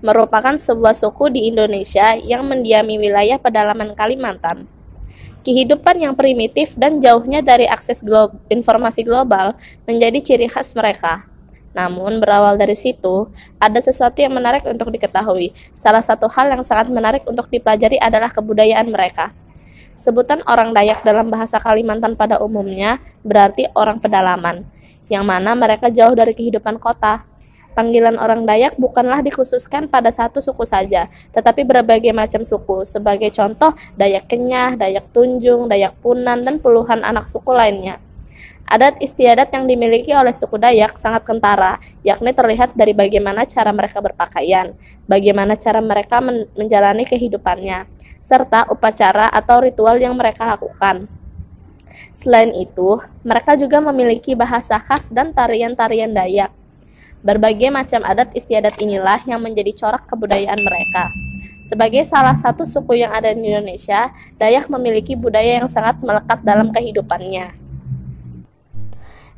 merupakan sebuah suku di Indonesia yang mendiami wilayah pedalaman Kalimantan. Kehidupan yang primitif dan jauhnya dari akses informasi global menjadi ciri khas mereka. Namun, berawal dari situ, ada sesuatu yang menarik untuk diketahui. Salah satu hal yang sangat menarik untuk dipelajari adalah kebudayaan mereka. Sebutan orang Dayak dalam bahasa Kalimantan pada umumnya berarti orang pedalaman, yang mana mereka jauh dari kehidupan kota. Panggilan orang Dayak bukanlah dikhususkan pada satu suku saja, tetapi berbagai macam suku. Sebagai contoh, Dayak Kenyah, Dayak Tunjung, Dayak Punan, dan puluhan anak suku lainnya. Adat istiadat yang dimiliki oleh suku Dayak sangat kentara, yakni terlihat dari bagaimana cara mereka berpakaian, bagaimana cara mereka menjalani kehidupannya, serta upacara atau ritual yang mereka lakukan. Selain itu, mereka juga memiliki bahasa khas dan tarian-tarian Dayak. Berbagai macam adat istiadat inilah yang menjadi corak kebudayaan mereka. Sebagai salah satu suku yang ada di Indonesia, Dayak memiliki budaya yang sangat melekat dalam kehidupannya.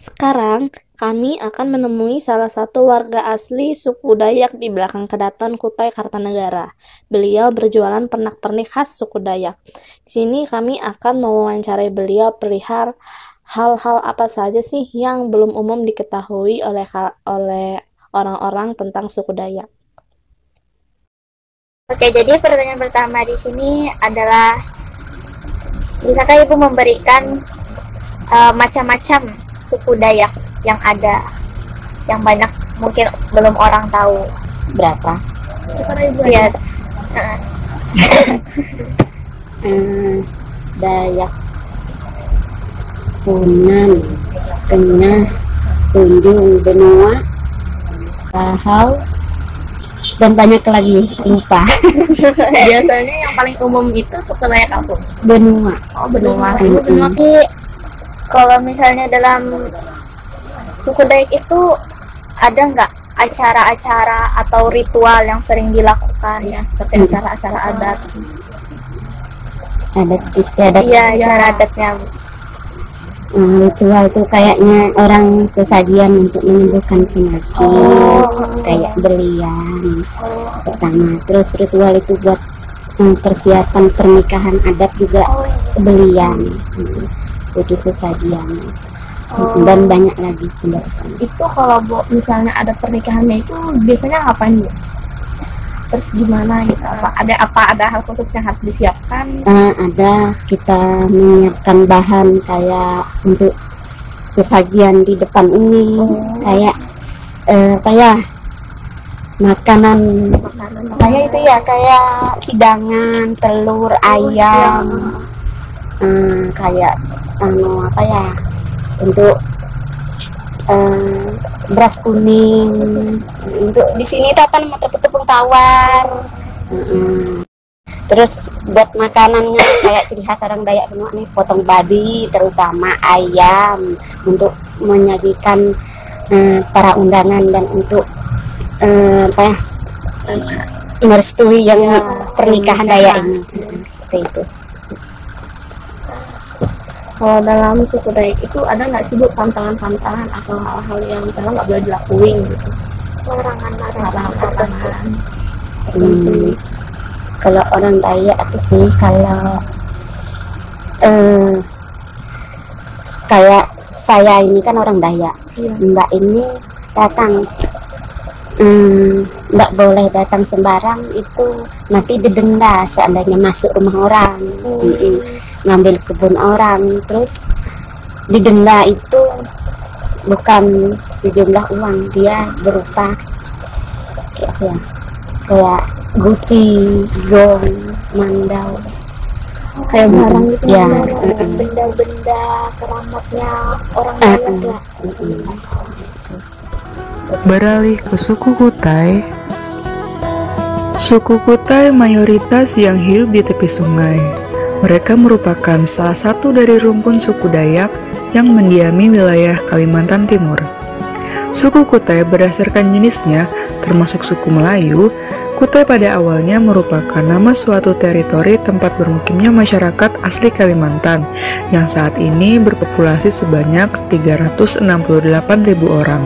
Sekarang, kami akan menemui salah satu warga asli suku Dayak di belakang Kedaton Kutai Kartanegara. Beliau berjualan pernak-pernik khas suku Dayak. Di sini kami akan mewawancarai beliau perihal hal-hal apa saja sih yang belum umum diketahui oleh orang-orang tentang suku Dayak. Oke, jadi pertanyaan pertama di sini adalah, bisakah Ibu memberikan macam-macam suku Dayak yang ada, yang banyak mungkin belum orang tahu? Berapa? Yes. Dayak Punan, Kenyah, Tunjung, Benua, Bahau, dan banyak lagi, lupa. Biasanya yang paling umum itu suku Dayak apa? Benua. Oh, Benua. Tapi kalau misalnya dalam suku Dayak itu ada nggak acara-acara atau ritual yang sering dilakukan, ya seperti acara-acara adat? Adat istiadat. Iya, acara adatnya. Ritual itu kayaknya orang sesajian untuk menyembuhkan penyakit, kayak berlian pertama. Terus ritual itu buat persiapan pernikahan adat juga, berlian, itu sesajian. Dan banyak lagi penjelasan. Itu kalau misalnya ada pernikahannya itu biasanya ngapain Bu? Terus gimana gitu? Ada hal khusus yang harus disiapkan? Ada, kita menyiapkan bahan kayak untuk sesajian di depan ini, kayak makanan Kayak itu ya, kayak hidangan, telur, ayam, kayak untuk beras kuning, untuk di sini itu tepung tawar. Terus buat makanannya kayak ciri khas orang Dayak Benua nih, potong babi, terutama ayam, untuk menyajikan para undangan dan untuk merestui yang pernikahan Dayak ini. Seperti itu. Kalau dalam suku Dayak itu ada nggak sih Bu pantangan-pantangan atau hal-hal yang misalnya nggak boleh dilakuin gitu? Larangan. Kalau orang Dayak itu sih, kalau kayak saya ini kan orang Dayak, Mbak ini datang, nggak boleh datang sembarang, itu nanti didenda seandainya masuk rumah orang, ngambil kebun orang, terus didenda. Itu bukan sejumlah uang, dia berupa kayak guci, gong, mandau, kayak barang gitu ya, benda-benda keramatnya orang Dayak ya. Beralih ke suku Kutai. Suku Kutai mayoritas yang hidup di tepi sungai. Mereka merupakan salah satu dari rumpun suku Dayak yang mendiami wilayah Kalimantan Timur. Suku Kutai berdasarkan jenisnya, termasuk suku Melayu, Kutai pada awalnya merupakan nama suatu teritori tempat bermukimnya masyarakat asli Kalimantan yang saat ini berpopulasi sebanyak 368.000 orang.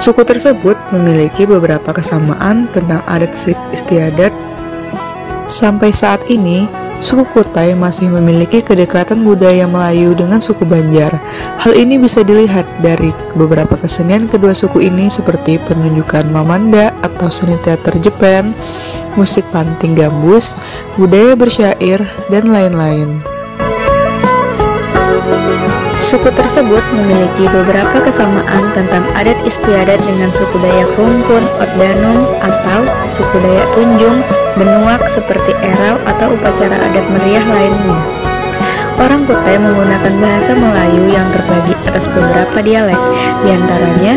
Suku tersebut memiliki beberapa kesamaan tentang adat istiadat. Sampai saat ini, suku Kutai masih memiliki kedekatan budaya Melayu dengan suku Banjar. Hal ini bisa dilihat dari beberapa kesenian kedua suku ini seperti penunjukan Mamanda atau seni teater Jepang, musik panting gambus, budaya bersyair, dan lain-lain. Suku tersebut memiliki beberapa kesamaan tentang adat istiadat dengan suku Dayak Rumpun, Ordanum, atau suku Dayak Tunjung, Benuak seperti erau atau upacara adat meriah lainnya. Orang Kutai menggunakan bahasa Melayu yang terbagi atas beberapa dialek, diantaranya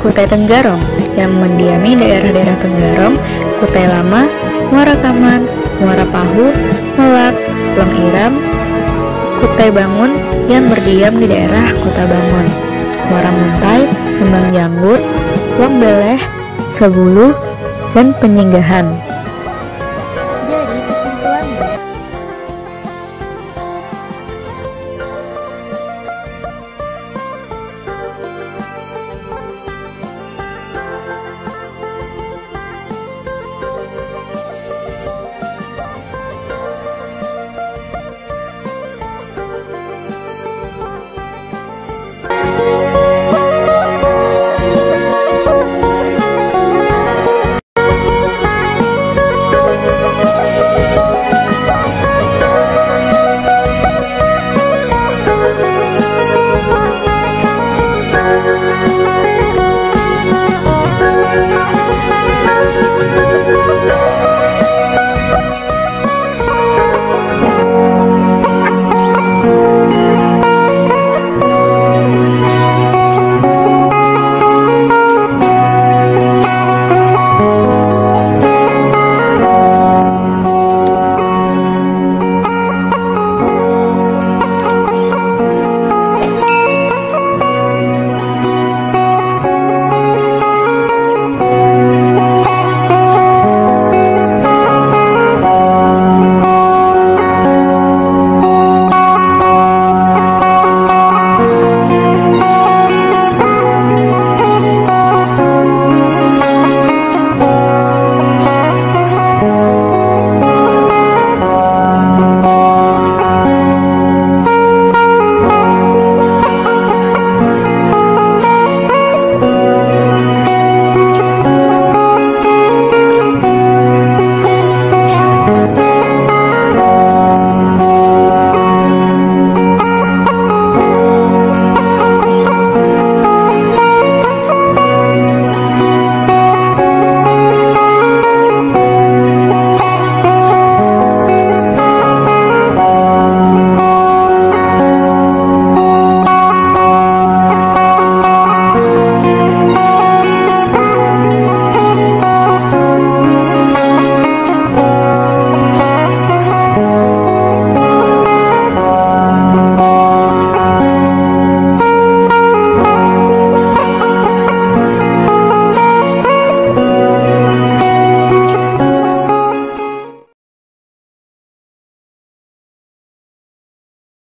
Kutai Tenggarong yang mendiami daerah-daerah Tenggarong, Kutai Lama, Muara Kaman, Muara Pahu, Melak, Long Iram, Kutai Bangun yang berdiam di daerah Kota Bangun, Muara Muntai, Kembang Janggut, Long Beleh, Sebulu, dan Penyinggahan. Jadi kesimpulannya,